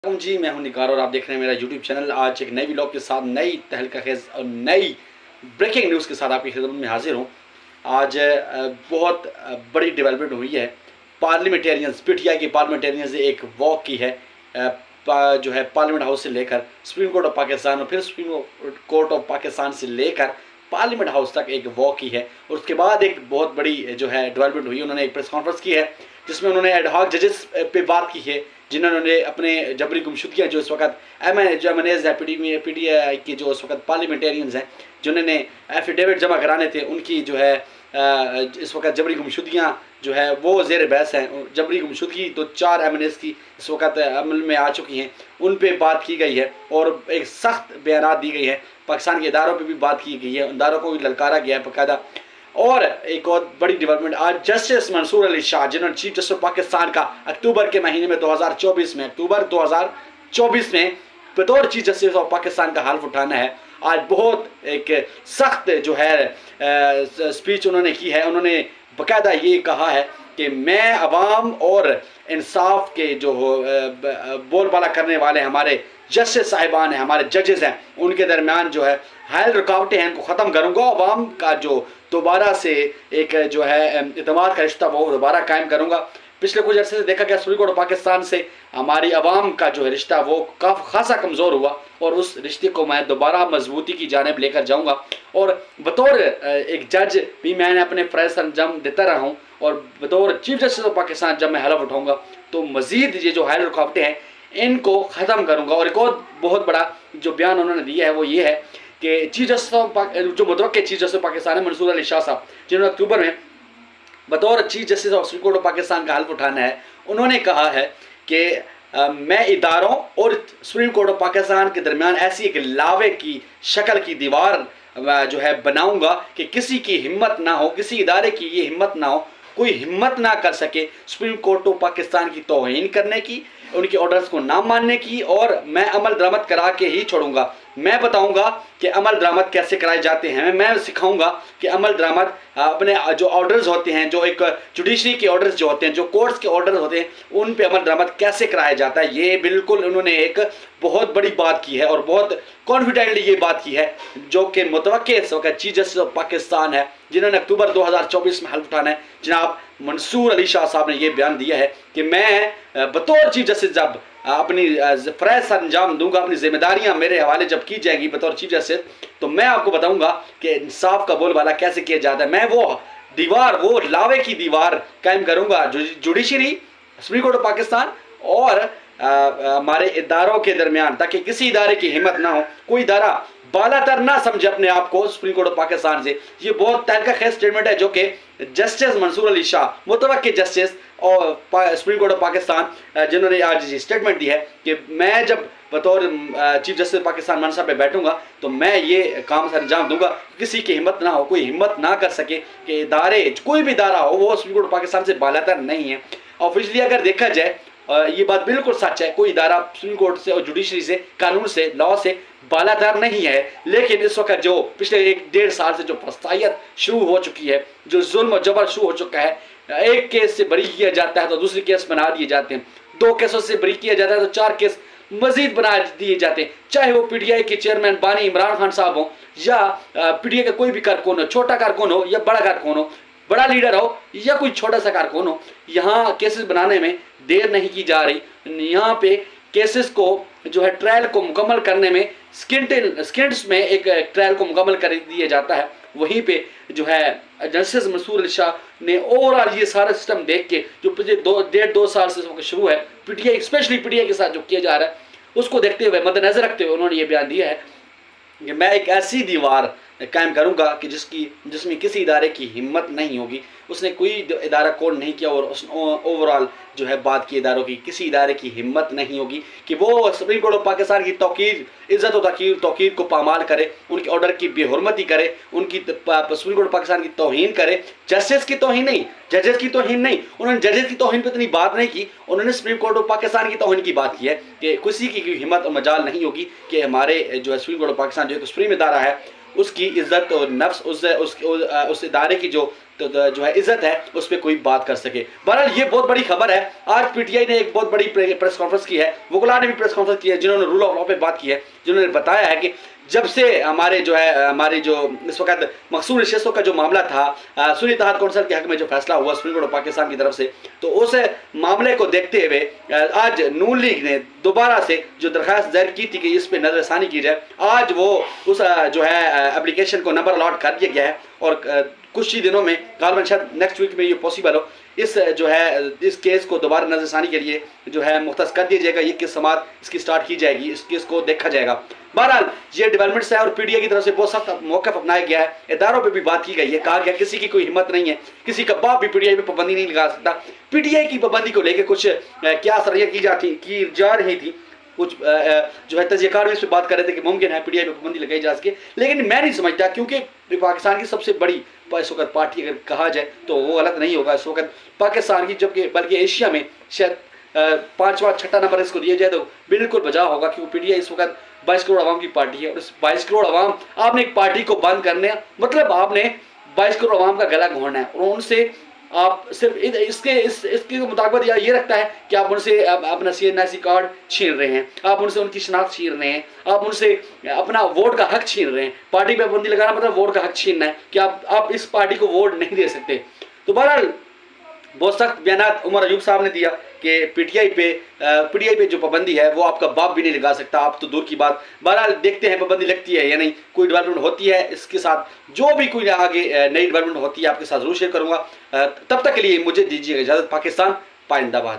جی میں ہوں نگار اور آپ دیکھ رہے ہیں میرا یوٹیوب چینل۔ آج ایک نئی ولاگ کے ساتھ نئی تہلکہ خیز اور نئی بریکنگ نیوز کے ساتھ آپ کی خدمت میں حاضر ہوں۔ آج بہت بڑی ڈیولپمنٹ ہوئی ہے۔ پارلیمنٹیرینز پی ٹی آئی کے پارلیمنٹیرینز نے ایک واک کی ہے جو ہے پارلیمنٹ ہاؤس سے لے کر سپریم کورٹ آف پاکستان اور پھر سپریم کورٹ آف پاکستان سے لے کر پارلیمنٹ ہاؤس تک ایک واک کی ہے، اور اس کے بعد ایک بہت بڑی جو ہے ڈیولپمنٹ ہوئی۔ انہوں نے ایک پریس کانفرنس کی ہے جس میں انہوں نے ایڈ ہاک ججز پہ بات کی ہے، جنہوں نے اپنے جبری گمشدگیاں جو اس وقت ایم این ایز ہے پی ٹی آئی کی جو اس وقت پارلیمنٹیرینز ہیں جنہوں نے ایفیڈیوٹ جمع کرانے تھے، ان کی جو ہے اس وقت جبری گمشدگیاں جو ہے وہ زیر بحث ہیں۔ جبری گمشدگی تو 4 ایم این ایز کی اس وقت عمل میں آ چکی ہیں، ان پہ بات کی گئی ہے اور ایک سخت بیانات دی گئی ہے۔ پاکستان کے اداروں پہ بھی بات کی گئی ہے، اداروں کو بھی للکارا گیا ہے باقاعدہ۔ اور ایک اور بڑی ڈیولپمنٹ آج جسٹس منصور علی شاہ، جنہوں نے چیف جسٹس پاکستان کا اکتوبر کے مہینے میں 2024 میں بطور چیف جسٹس آف پاکستان کا حلف اٹھانا ہے۔ آج بہت ایک سخت جو ہے سپیچ انہوں نے کی ہے۔ انہوں نے باقاعدہ یہ کہا ہے کہ میں عوام اور انصاف کے جو بول بالا کرنے والے ہمارے جسٹس صاحبان ہیں، ہمارے ججز ہیں، ان کے درمیان جو ہے حائل رکاوٹیں ہیں ان کو ختم کروں گا۔ عوام کا جو دوبارہ سے ایک جو ہے اعتماد کا رشتہ وہ دوبارہ قائم کروں گا۔ پچھلے کچھ عرصے سے دیکھا گیا سپریم کورٹ پاکستان سے ہماری عوام کا جو ہے رشتہ وہ خاصا کمزور ہوا، اور اس رشتے کو میں دوبارہ مضبوطی کی جانب لے کر جاؤں گا۔ اور بطور ایک جج بھی میں نے اپنے فرائض انجام دیتا رہا ہوں، اور بطور چیف جسٹس آف پاکستان جب میں حلف اٹھاؤں گا تو مزید یہ جو حائل رکاوٹیں ہیں ان کو ختم کروں گا۔ اور ایک اور بہت بڑا جو بیان انہوں نے دیا ہے وہ یہ ہے کہ چیف جسٹس جو متوقع چیف جسٹس پاکستان ہے منصور علی شاہ صاحب، جنہوں نے اکتوبر میں بطور chief justice of supreme court of Pakistan کا حلف اٹھانا ہے، انہوں نے کہا ہے کہ میں اداروں اور سپریم کورٹ آف پاکستان کے درمیان ایسی ایک لاوے کی شکل کی دیوار جو ہے بناؤں گا کہ کسی کی ہمت نہ ہو، کسی ادارے کی یہ ہمت نہ ہو، کوئی ہمت نہ کر سکے سپریم کورٹ آف پاکستان کی توہین کرنے کی، ان کے آرڈرز کو نہ ماننے کی، اور میں عمل درآمد کرا کے ہی چھوڑوں گا۔ میں بتاؤں گا کہ عمل درآمد کیسے کرائے جاتے ہیں، میں سکھاؤں گا کہ عمل درآمد اپنے جو آرڈرز ہوتے ہیں، جو ایک جوڈیشری کے آرڈرز جو ہوتے ہیں، جو کورٹس کے آرڈرز ہوتے ہیں، ان پہ عمل درآمد کیسے کرایا جاتا ہے۔ یہ بالکل انہوں نے ایک بہت بڑی بات کی ہے اور بہت کانفیڈنٹلی یہ بات کی ہے، جو کہ متوقع اس وقت چیف جسٹس آف پاکستان ہے، جنہوں نے اکتوبر 2024 میں حلف اٹھانا ہے۔ جناب منصور علی شاہ صاحب نے یہ بیان دیا ہے کہ میں بطور چیف جسٹس جب اپنی فرائض انجام دوں گا، اپنی ذمہ داریاں میرے حوالے جب کی جائیں گی بطور چیف جسٹس، تو میں آپ کو بتاؤں گا کہ انصاف کا بول بالا کیسے کیا جاتا ہے۔ میں وہ دیوار، وہ لاوے کی دیوار قائم کروں گا judiciary, supreme court of Pakistan اور ہمارے اداروں کے درمیان، تاکہ کسی ادارے کی ہمت نہ ہو، کوئی ادارہ بالا تر نہ سمجھے اپنے آپ کو سپریم کورٹ آف پاکستان سے۔ یہ بہت تہلکہ خیز اسٹیٹمنٹ ہے جو کہ جسٹس منصور علی شاہ، متوقع جسٹس اور سپریم کورٹ آف پاکستان، جنہوں نے آج یہ اسٹیٹمنٹ دی ہے کہ میں جب بطور چیف جسٹس پاکستان منصب پہ بیٹھوں گا تو میں یہ کام سر انجام دوں گا، کسی کی ہمت نہ ہو، کوئی ہمت نہ کر سکے کہ ادارے، کوئی بھی ادارہ ہو، وہ سپریم کورٹ آف پاکستان سے بالا تر نہیں ہے۔ آفیشلی اگر دیکھا جائے یہ بات بالکل سچ ہے، کوئی ادارہ سپریم کورٹ سے اور جوڈیشری سے، قانون سے، لاء سے بالا تر نہیں ہے۔ لیکن اس وقت جو پچھلے 1-1.5 سال سے جو فسادیت شروع ہو چکی ہے، جو ظلم و جبر شروع ہو چکا ہے، ایک کیس سے بری کیا جاتا ہے تو دوسری کیس بنا دیے جاتے ہیں، 2 کیسوں سے بری کیا جاتا ہے تو 4 کیس مزید بنا دیے جاتے ہیں، چاہے وہ پی ٹی آئی کے چیئرمین بانی عمران خان صاحب ہوں، یا پی ٹی آئی کا کوئی بھی کارکن ہو، چھوٹا کارکن ہو یا بڑا کارکن ہو، بڑا لیڈر ہو یا کوئی چھوٹا سا کارکن ہو، یہاں کیسز بنانے میں دیر نہیں کی جا رہی۔ یہاں پہ کیسز کو جو ہے ٹرائل کو مکمل کرنے میں سیکنڈز میں ایک ٹرائل کو مکمل کر دیا جاتا ہے۔ وہیں پہ جو ہے جسٹس منصور علی شاہ نے اوورآل یہ سارا سسٹم دیکھ کے، جو پچھلے 1.5-2 سال سے شروع ہے P T I, specially P T I کے ساتھ جو کیا جا رہا ہے، اس کو دیکھتے ہوئے، مد نظر رکھتے ہوئے انہوں نے یہ بیان دیا ہے کہ میں ایک ایسی دیوار قائم کروں گا کہ جس میں کسی ادارے کی ہمت نہیں ہوگی۔ اس نے کوئی ادارہ کوڈ نہیں کیا، اور اس نے اوورآل جو ہے بات کی اداروں کی، کسی ادارے کی ہمت نہیں ہوگی کہ وہ سپریم کورٹ آف پاکستان کی توقیر، عزت و توقیر کو پامال کرے، ان کے آرڈر کی بے حرمتی کرے، ان کی سپریم کورٹ آف پاکستان کی توہین کرے۔ جسٹس کی توہین نہیں، ججز کی توہین نہیں، انہوں نے ججز کی توہین پہ اتنی بات نہیں کی، انہوں نے سپریم کورٹ آف پاکستان کی توہین کی بات کی ہے کہ کسی کی ہمت و مجال نہیں ہوگی کہ ہمارے جو ہے سپریم کورٹ آف پاکستان جو ایک سپریم ادارہ ہے، اس کی عزت اور نفس، اس ادارے کی جو جو ہے عزت ہے اس پہ کوئی بات کر سکے. بہرحال یہ بہت بڑی خبر ہے. آج پی ٹی آئی نے ایک بہت بڑی پریس کانفرنس کی ہے, وکلا نے بھی پریس کانفرنس کی ہے, جنہوں نے رول آف لا پہ بات کی ہے, جنہوں نے بتایا ہے کہ جب سے ہمارے جو اس وقت مقصور نشستوں کا جو معاملہ تھا سنی اتحاد کونسل کے حق میں جو فیصلہ ہوا سپریم کورٹ آف پاکستان کی طرف سے, تو اس معاملے کو دیکھتے ہوئے آج نون لیگ نے دوبارہ سے جو درخواست دائر کی تھی کہ اس پہ نظر ثانی کی جائے, آج وہ اس جو ہے اپلیکیشن کو نمبر الاٹ کر دیا گیا ہے اور کچھ ہی دنوں میں غالباً شاید نیکسٹ ویک میں یہ پاسبل ہو, اس جو ہے اس کیس کو دوبارہ نظر ثانی کے لیے جو ہے مختص کر دیا جائے گا. یہ کس سماعت اس کی سٹارٹ کی جائے گی, اس کیس کو دیکھا جائے گا. بہرحال یہ ڈیولپمنٹس ہے اور پی ڈی اے کی طرف سے بہت سخت موقف اپنایا گیا ہے. اداروں پہ بھی بات کی گئی ہے, کہا گیا کسی کی کوئی ہمت نہیں ہے, کسی کا باپ بھی پی ڈی آئی پہ پابندی نہیں لگا سکتا. پی ڈی آئی کی پابندی کو لے کے کچھ کیا سرحیاں کی جا رہی تھی, کچھ جو ہے تجزیہ کار بھی اس پہ بات کر رہے تھے کہ ممکن ہے پی ڈی آئی پہ پابندی لگائی جا سکے, لیکن میں نہیں سمجھتا, کیونکہ پاکستان کی سب سے بڑی اس وقت پارٹی اگر کہا جائے تو وہ غلط نہیں ہوگا اس وقت پاکستان کی, جبکہ بلکہ ایشیا میں شاید 5واں 6واں نمبر اس کو دیا جائے تو بالکل بجا ہوگا, کیونکہ پی ڈی آئی اس وقت 22 کروڑ عوام کی پارٹی ہے, اور اس 22 کروڑ عوام آپ نے ایک پارٹی کو بند کرنے مطلب آپ نے 22 کروڑ عوام کا گلا گھوننا ہے, اور ان سے آپ صرف اس کے مطابقت یہ رکھتا ہے کہ آپ ان سے اپنا سی این آئی سی کارڈ چھین رہے ہیں, آپ ان سے ان کی شناخت چھین رہے ہیں, آپ ان سے اپنا ووٹ کا حق چھین رہے ہیں. پارٹی پہ پابندی لگانا مطلب ووٹ کا حق چھیننا ہے کہ آپ اس پارٹی کو ووٹ نہیں دے سکتے. تو بہرحال بہت سخت بیانات عمر ایوب صاحب نے دیا کہ پی ٹی آئی پہ جو پابندی ہے وہ آپ کا باپ بھی نہیں لگا سکتا, آپ تو دور کی بات. بہرحال دیکھتے ہیں پابندی لگتی ہے یا نہیں, کوئی ڈیولپمنٹ ہوتی ہے اس کے ساتھ, جو بھی کوئی آگے نئی ڈیولپمنٹ ہوتی ہے آپ کے ساتھ ضرور شیئر کروں گا. تب تک کے لیے مجھے دیجیے اجازت. پاکستان پائندہ باد.